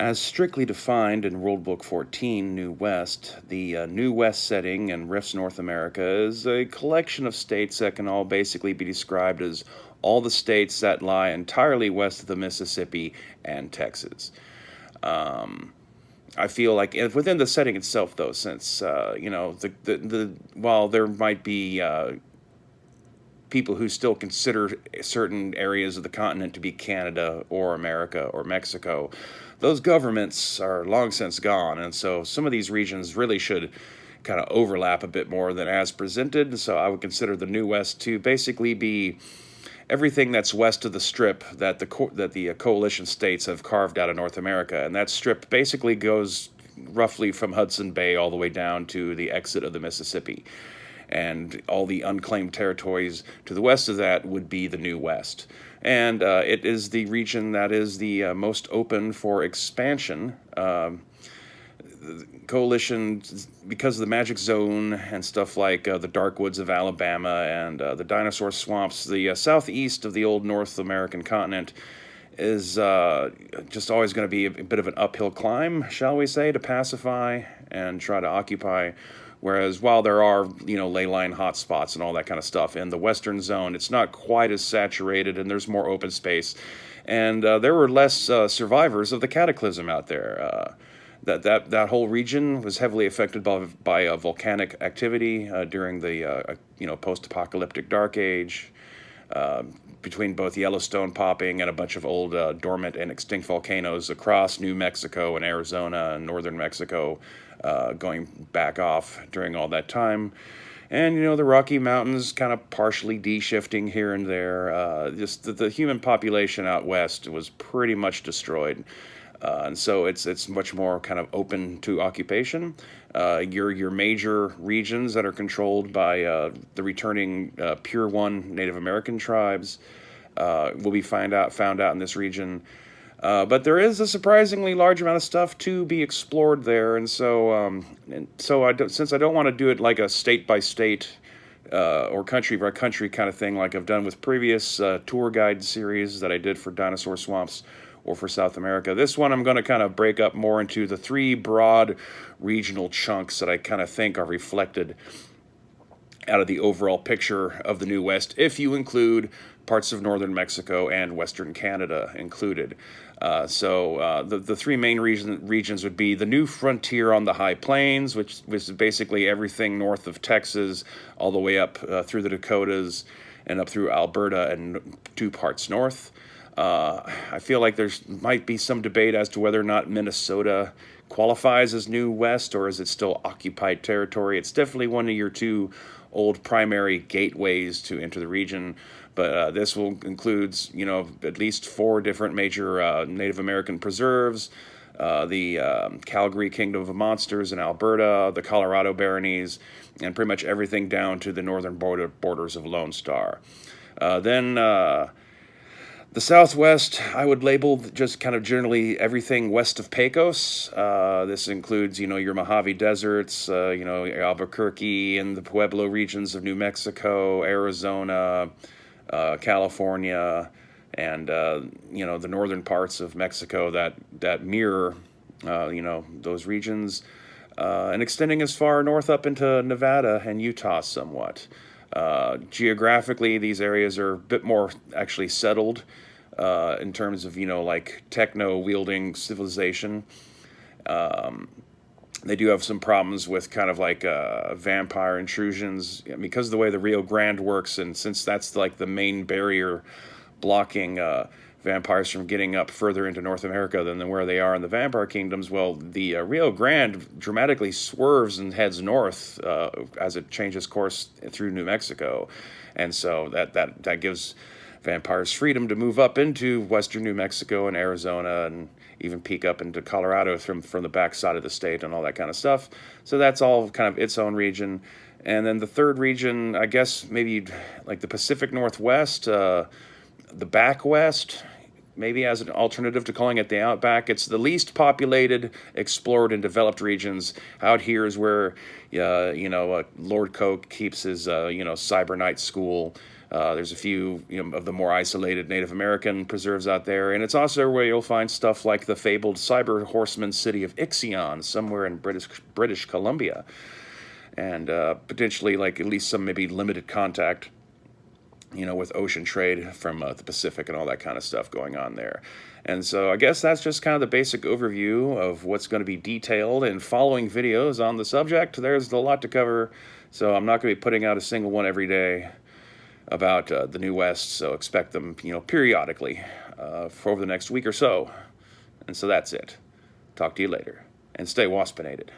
As strictly defined in World Book 14, New West, the New West setting in Rift's North America is a collection of states that can all basically be described as all the states that lie entirely west of the Mississippi and Texas. Um, I feel like within the setting itself, though, since the while there might be people who still consider certain areas of the continent to be Canada or America or Mexico, those governments are long since gone, and so some of these regions really should kind of overlap a bit more than as presented. So I would consider the New West to basically be everything that's west of the strip that the coalition states have carved out of North America, and that strip basically goes roughly from Hudson Bay all the way down to the exit of the Mississippi. And all the unclaimed territories to the west of that would be the New West. And it is the region that is the most open for expansion. The coalition, because of the magic zone and stuff like the dark woods of Alabama and the dinosaur swamps, the southeast of the old North American continent is just always going to be a bit of an uphill climb, shall we say, to pacify and try to occupy. Whereas while there are, ley line hotspots and all that kind of stuff in the western zone, it's not quite as saturated and there's more open space. And there were less survivors of the cataclysm out there. That whole region was heavily affected by volcanic activity during the post-apocalyptic Dark Age, between both Yellowstone popping and a bunch of old dormant and extinct volcanoes across New Mexico and Arizona and northern Mexico, going back off during all that time. And, the Rocky Mountains kind of partially de-shifting here and there. Just the human population out west was pretty much destroyed. And so it's much more kind of open to occupation. Your major regions that are controlled by the returning Pure One Native American tribes will be found out in this region. But there is a surprisingly large amount of stuff to be explored there, and so since I don't want to do it like a state by state or country by country kind of thing, like I've done with previous tour guide series that I did for Dinosaur Swamps or for South America. This one I'm going to kind of break up more into the three broad regional chunks that I kind of think are reflected out of the overall picture of the New West, if you include parts of northern Mexico and western Canada included. The three main regions would be the New Frontier on the High Plains, which is basically everything north of Texas, all the way up through the Dakotas and up through Alberta and 2 parts north. I feel like might be some debate as to whether or not Minnesota qualifies as New West or is it still occupied territory. It's definitely one of your 2 old primary gateways to enter the region. But this will includes, at least 4 different major Native American preserves, the Calgary Kingdom of Monsters in Alberta, the Colorado Baronies, and pretty much everything down to the northern borders of Lone Star. Then the Southwest, I would label just kind of generally everything west of Pecos. This includes, your Mojave Deserts, Albuquerque and the Pueblo regions of New Mexico, Arizona, California, and the northern parts of Mexico that mirror those regions, and extending as far north up into Nevada and Utah somewhat. Geographically, these areas are a bit more actually settled in terms of like techno-wielding civilization. They do have some problems with kind of like vampire intrusions because of the way the Rio Grande works, and since that's like the main barrier blocking vampires from getting up further into North America than where they are in the vampire kingdoms. Well, the Rio Grande dramatically swerves and heads north as it changes course through New Mexico, and so that gives vampires freedom to move up into western New Mexico and Arizona and even peek up into Colorado from the backside of the state and all that kind of stuff. So that's all kind of its own region. And then the third region, I guess maybe like the Pacific Northwest, the back west, maybe as an alternative to calling it the outback. It's the least populated, explored, and developed regions. Out here is where, Lord Coke keeps his, cyber night school. There's a few of the more isolated Native American preserves out there, and it's also where you'll find stuff like the fabled cyber horseman city of Ixion, somewhere in British Columbia, and potentially like at least some maybe limited contact, with ocean trade from the Pacific and all that kind of stuff going on there. And so I guess that's just kind of the basic overview of what's going to be detailed in following videos on the subject. There's a lot to cover, so I'm not going to be putting out a single one every day about the New West, so expect them, periodically for over the next week or so. And so that's it. Talk to you later, and stay waspinated.